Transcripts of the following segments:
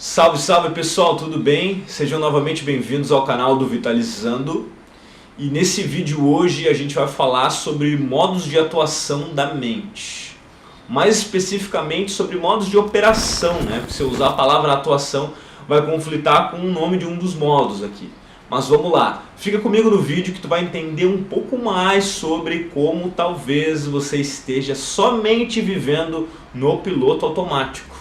Salve, salve pessoal, tudo bem? Sejam novamente bem-vindos ao canal do Vitalizando. E nesse vídeo hoje a gente vai falar sobre modos de atuação da mente. Mais especificamente sobre modos de operação, né? Porque se eu usar a palavra atuação vai conflitar com o nome de um dos modos aqui. Mas vamos lá, fica comigo no vídeo que tu vai entender um pouco mais sobre como talvez você esteja somente vivendo no piloto automático.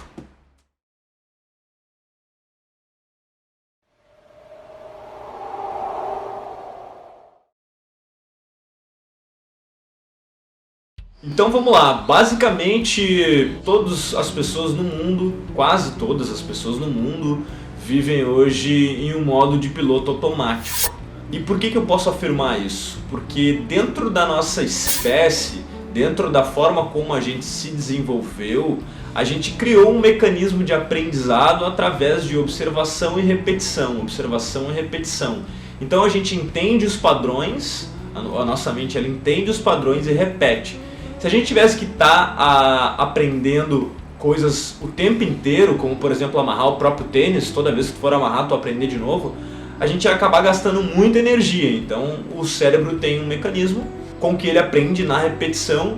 Então vamos lá, basicamente todas as pessoas no mundo, quase todas as pessoas no mundo, vivem hoje em um modo de piloto automático. E por que eu posso afirmar isso? Porque dentro da nossa espécie, dentro da forma como a gente se desenvolveu, a gente criou um mecanismo de aprendizado através de observação e repetição, observação e repetição. Então a gente entende os padrões, a nossa mente ela entende os padrões e repete. Se a gente tivesse que estar aprendendo coisas o tempo inteiro, como por exemplo amarrar o próprio tênis, toda vez que tu for amarrar tu aprender de novo, a gente ia acabar gastando muita energia. Então o cérebro tem um mecanismo com que ele aprende na repetição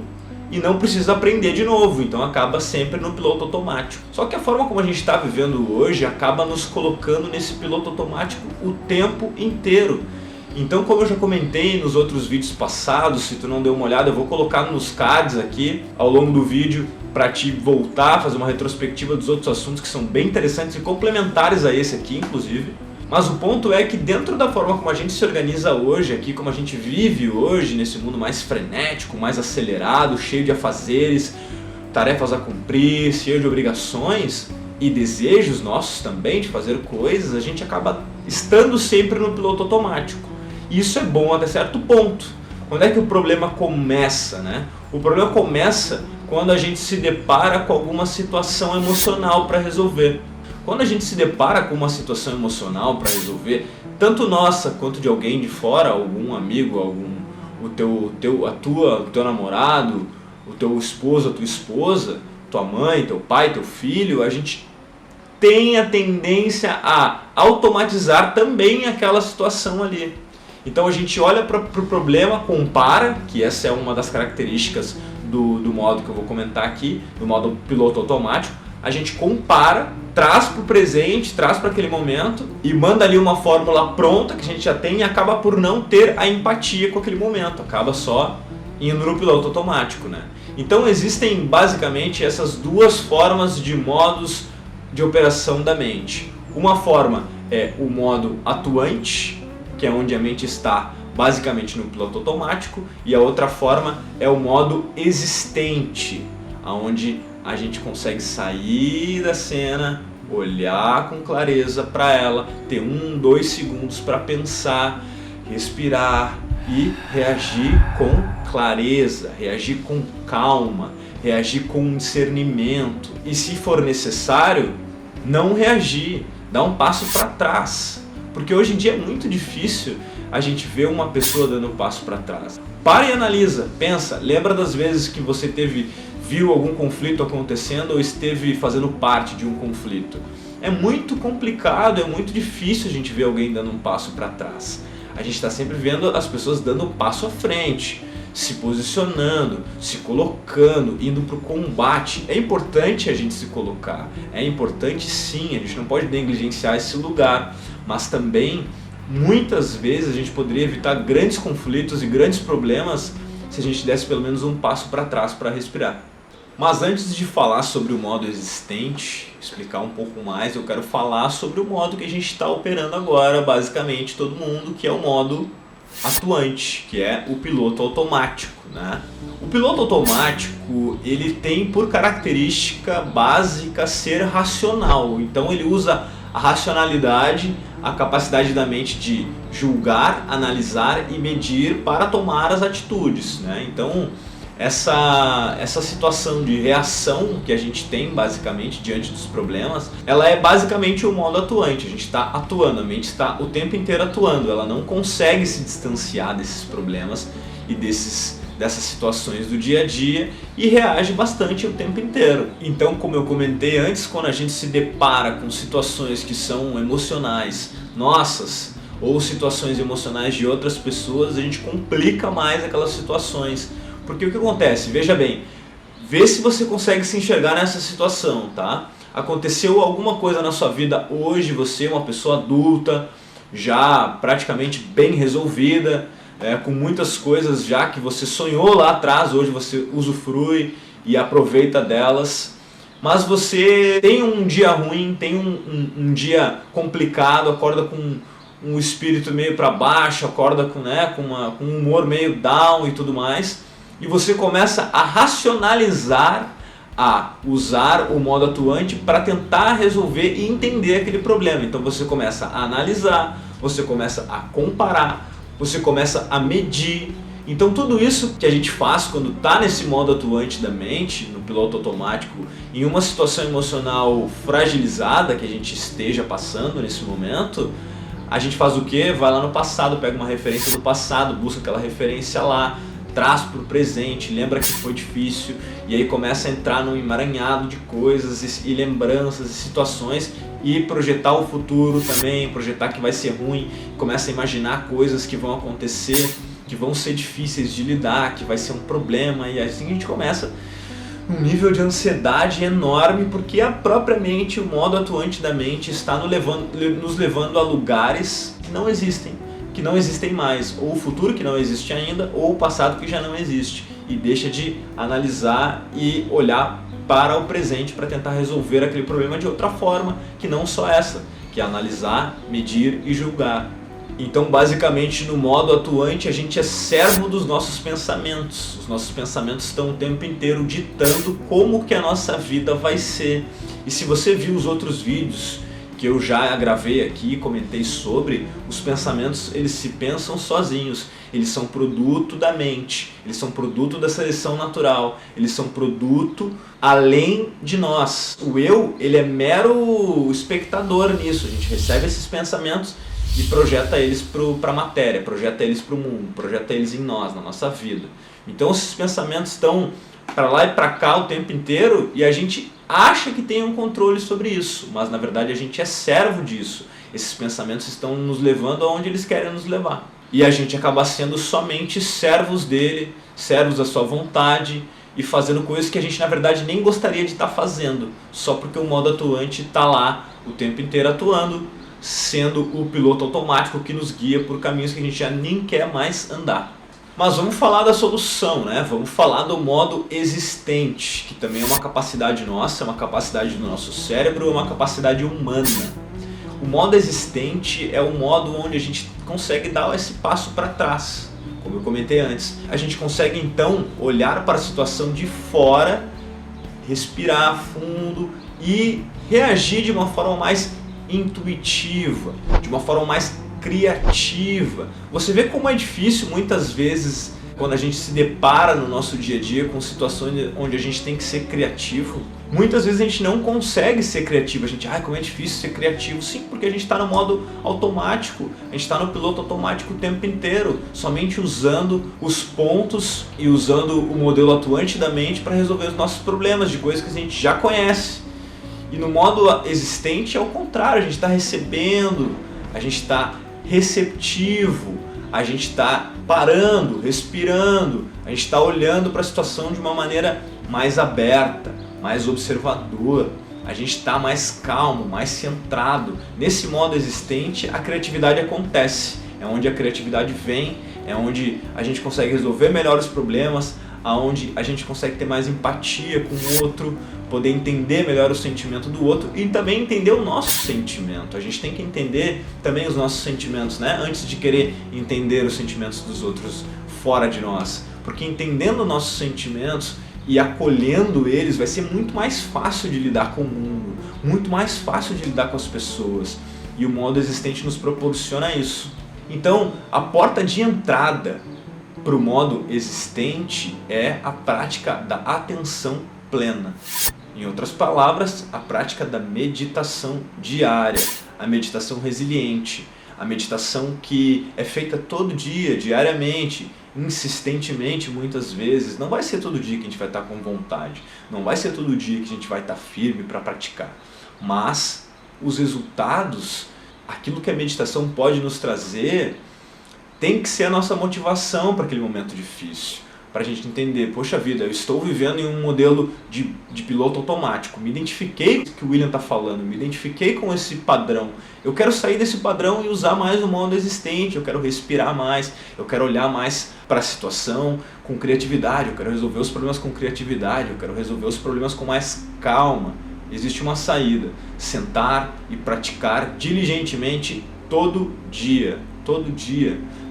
e não precisa aprender de novo, então acaba sempre no piloto automático. Só que a forma como a gente está vivendo hoje acaba nos colocando nesse piloto automático o tempo inteiro. Então, como eu já comentei nos outros vídeos passados, se tu não deu uma olhada, eu vou colocar nos cards aqui ao longo do vídeo para te voltar a fazer uma retrospectiva dos outros assuntos que são bem interessantes e complementares a esse aqui, inclusive. Mas o ponto é que dentro da forma como a gente se organiza hoje aqui, como a gente vive hoje nesse mundo mais frenético, mais acelerado, cheio de afazeres, tarefas a cumprir, cheio de obrigações e desejos nossos também de fazer coisas, a gente acaba estando sempre no piloto automático. Isso é bom até certo ponto. Quando é que o problema começa, né? O problema começa quando a gente se depara com alguma situação emocional para resolver. Quando a gente se depara com uma situação emocional para resolver, tanto nossa quanto de alguém de fora, algum amigo, o teu namorado, o teu esposo, a tua esposa, tua mãe, teu pai, teu filho, a gente tem a tendência a automatizar também aquela situação ali. Então a gente olha para o problema, compara, que essa é uma das características do modo que eu vou comentar aqui, do modo piloto automático. A gente compara, traz para o presente, traz para aquele momento e manda ali uma fórmula pronta que a gente já tem e acaba por não ter a empatia com aquele momento, acaba só indo no piloto automático, né? Então existem basicamente essas duas formas de modos de operação da mente. Uma forma é o modo atuante, que é onde a mente está basicamente no piloto automático, e a outra forma é o modo existente, onde a gente consegue sair da cena, olhar com clareza para ela, ter 2 segundos para pensar, respirar e reagir com clareza, reagir com calma, reagir com discernimento e, se for necessário, não reagir, dar um passo para trás. Porque hoje em dia é muito difícil a gente ver uma pessoa dando um passo para trás. Para e analisa, pensa, lembra das vezes que você viu algum conflito acontecendo ou esteve fazendo parte de um conflito. É muito complicado, é muito difícil a gente ver alguém dando um passo para trás. A gente está sempre vendo as pessoas dando um passo à frente, se posicionando, se colocando, indo para o combate. É importante a gente se colocar, é importante sim, a gente não pode negligenciar esse lugar, mas também muitas vezes a gente poderia evitar grandes conflitos e grandes problemas se a gente desse pelo menos um passo para trás para respirar. Mas antes de falar sobre o modo existente, explicar um pouco mais, eu quero falar sobre o modo que a gente está operando agora, basicamente todo mundo, que é o modo atuante, que é o piloto automático, né? O piloto automático, ele tem por característica básica ser racional, então ele usa a racionalidade, a capacidade da mente de julgar, analisar e medir para tomar as atitudes, né? Então essa situação de reação que a gente tem basicamente diante dos problemas, ela é basicamente o modo atuante. A gente está atuando, a mente está o tempo inteiro atuando, ela não consegue se distanciar desses problemas e desses dessas situações do dia a dia e reage bastante o tempo inteiro. Então, como eu comentei antes, quando a gente se depara com situações que são emocionais nossas ou situações emocionais de outras pessoas, a gente complica mais aquelas situações. Porque o que acontece? Veja bem, vê se você consegue se enxergar nessa situação, tá? Aconteceu alguma coisa na sua vida hoje, você é uma pessoa adulta, já praticamente bem resolvida, com muitas coisas já que você sonhou lá atrás, hoje você usufrui e aproveita delas. Mas você tem um dia ruim, tem um dia complicado, acorda com um espírito meio para baixo, acorda com um humor meio down e tudo mais, e você começa a racionalizar, a usar o modo atuante para tentar resolver e entender aquele problema. Então você começa a analisar, você começa a comparar, você começa a medir. Então tudo isso que a gente faz quando está nesse modo atuante da mente, no piloto automático, em uma situação emocional fragilizada que a gente esteja passando nesse momento, a gente faz o quê? Vai lá no passado, pega uma referência do passado, busca aquela referência lá, traz para o presente, lembra que foi difícil, e aí começa a entrar num emaranhado de coisas e lembranças e situações, e projetar o futuro também, projetar que vai ser ruim, começa a imaginar coisas que vão acontecer, que vão ser difíceis de lidar, que vai ser um problema, e assim a gente começa um nível de ansiedade enorme, porque propriamente o modo atuante da mente está nos levando a lugares que não existem mais, ou o futuro que não existe ainda, ou o passado que já não existe, e deixa de analisar e olhar para o presente para tentar resolver aquele problema de outra forma, que não só essa, que é analisar, medir e julgar. Então, basicamente, no modo atuante, a gente é servo dos nossos pensamentos. Os nossos pensamentos estão o tempo inteiro ditando como que a nossa vida vai ser. E se você viu os outros vídeos que eu já gravei aqui e comentei sobre, os pensamentos, eles se pensam sozinhos. Eles são produto da mente, eles são produto da seleção natural, eles são produto além de nós. O eu, ele é mero espectador nisso. A gente recebe esses pensamentos e projeta eles para a matéria, projeta eles para o mundo, projeta eles em nós, na nossa vida. Então esses pensamentos estão para lá e para cá o tempo inteiro e a gente acha que tem um controle sobre isso, mas na verdade a gente é servo disso. Esses pensamentos estão nos levando aonde eles querem nos levar. E a gente acaba sendo somente servos dele, servos da sua vontade e fazendo coisas que a gente na verdade nem gostaria de estar fazendo, só porque o modo atuante está lá o tempo inteiro atuando, sendo o piloto automático que nos guia por caminhos que a gente já nem quer mais andar. Mas vamos falar da solução, né? Vamos falar do modo existente, que também é uma capacidade nossa, é uma capacidade do nosso cérebro, é uma capacidade humana. O modo existente é o modo onde a gente consegue dar esse passo para trás. Como eu comentei antes, a gente consegue então olhar para a situação de fora, respirar fundo e reagir de uma forma mais intuitiva, de uma forma mais criativa. Você vê como é difícil muitas vezes quando a gente se depara no nosso dia a dia com situações onde a gente tem que ser criativo. Muitas vezes a gente não consegue ser criativo, a gente, como é difícil ser criativo. Sim, porque a gente está no modo automático, a gente está no piloto automático o tempo inteiro, somente usando os pontos e usando o modelo atuante da mente para resolver os nossos problemas de coisas que a gente já conhece. E no modo existente é o contrário, a gente está recebendo, a gente está receptivo, a gente está parando, respirando, a gente está olhando para a situação de uma maneira mais aberta, mais observadora, a gente está mais calmo, mais centrado. Nesse modo existente, a criatividade acontece, é onde a criatividade vem, é onde a gente consegue resolver melhor os problemas, aonde a gente consegue ter mais empatia com o outro, poder entender melhor o sentimento do outro e também entender o nosso sentimento. A gente tem que entender também os nossos sentimentos, né? Antes de querer entender os sentimentos dos outros fora de nós. Porque entendendo nossos sentimentos e acolhendo eles vai ser muito mais fácil de lidar com o mundo, muito mais fácil de lidar com as pessoas. E o modo existente nos proporciona isso. Então, a porta de entrada para o modo existente é a prática da atenção plena. Em outras palavras, a prática da meditação diária, a meditação resiliente, A meditação que é feita todo dia, diariamente, insistentemente muitas vezes, não vai ser todo dia que a gente vai estar com vontade, não vai ser todo dia que a gente vai estar firme para praticar, mas os resultados, aquilo que a meditação pode nos trazer, tem que ser a nossa motivação para aquele momento difícil. Para a gente entender, poxa vida, eu estou vivendo em um modelo de piloto automático, me identifiquei com o que o William está falando, me identifiquei com esse padrão, eu quero sair desse padrão e usar mais o modo existente, eu quero respirar mais, eu quero olhar mais para a situação com criatividade, eu quero resolver os problemas com criatividade, eu quero resolver os problemas com mais calma. Existe uma saída, sentar e praticar diligentemente todo dia,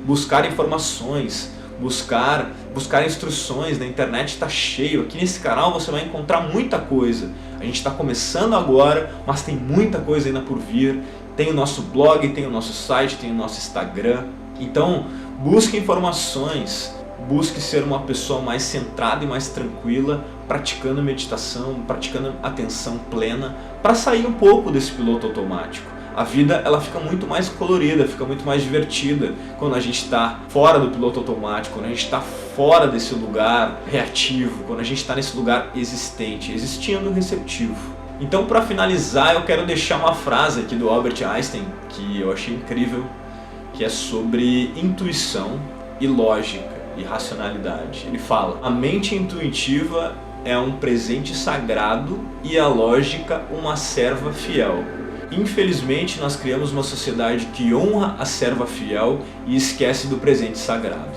buscar informações, buscar instruções, na internet está cheio, aqui nesse canal você vai encontrar muita coisa. A gente está começando agora, mas tem muita coisa ainda por vir, tem o nosso blog, tem o nosso site, tem o nosso Instagram, então busque informações, busque ser uma pessoa mais centrada e mais tranquila, praticando meditação, praticando atenção plena, para sair um pouco desse piloto automático. A vida ela fica muito mais colorida, fica muito mais divertida quando a gente está fora do piloto automático, quando a gente está fora desse lugar reativo, quando a gente está nesse lugar existente, existindo receptivo. Então, para finalizar, eu quero deixar uma frase aqui do Albert Einstein que eu achei incrível, que é sobre intuição e lógica e racionalidade. Ele fala: a mente intuitiva é um presente sagrado e a lógica uma serva fiel. Infelizmente, nós criamos uma sociedade que honra a serva fiel e esquece do presente sagrado.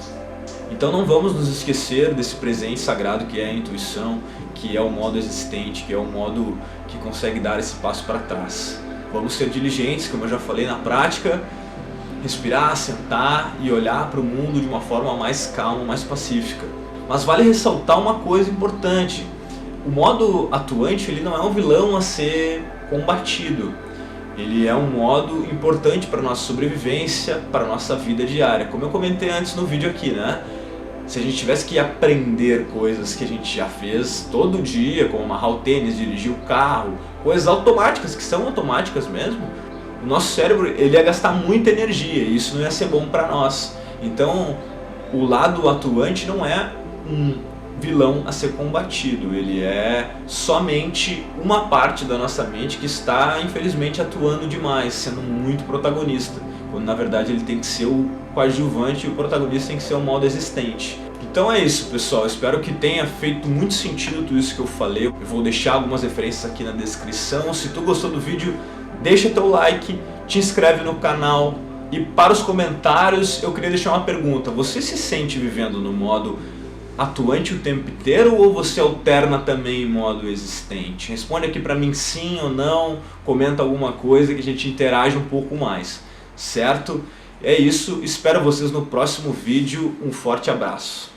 Então não vamos nos esquecer desse presente sagrado que é a intuição, que é o modo existente, que é o modo que consegue dar esse passo para trás. Vamos ser diligentes, como eu já falei na prática, respirar, sentar e olhar para o mundo de uma forma mais calma, mais pacífica. Mas vale ressaltar uma coisa importante: o modo atuante ele não é um vilão a ser combatido. Ele é um modo importante para a nossa sobrevivência, para a nossa vida diária. Como eu comentei antes no vídeo aqui, né? Se a gente tivesse que aprender coisas que a gente já fez todo dia, como amarrar o tênis, dirigir o carro, coisas automáticas, que são automáticas mesmo, o nosso cérebro ele ia gastar muita energia e isso não ia ser bom para nós. Então, o lado atuante não é um vilão a ser combatido, ele é somente uma parte da nossa mente que está infelizmente atuando demais, sendo muito protagonista, quando na verdade ele tem que ser o coadjuvante e o protagonista tem que ser o modo existente. Então é isso, pessoal, espero que tenha feito muito sentido tudo isso que eu falei. Eu vou deixar algumas referências aqui na descrição. Se tu gostou do vídeo, deixa teu like, te inscreve no canal. E para os comentários eu queria deixar uma pergunta: você se sente vivendo no modo atuante o tempo inteiro ou você alterna também em modo existente? Responde aqui pra mim sim ou não, comenta alguma coisa que a gente interage um pouco mais, certo? É isso, espero vocês no próximo vídeo, um forte abraço.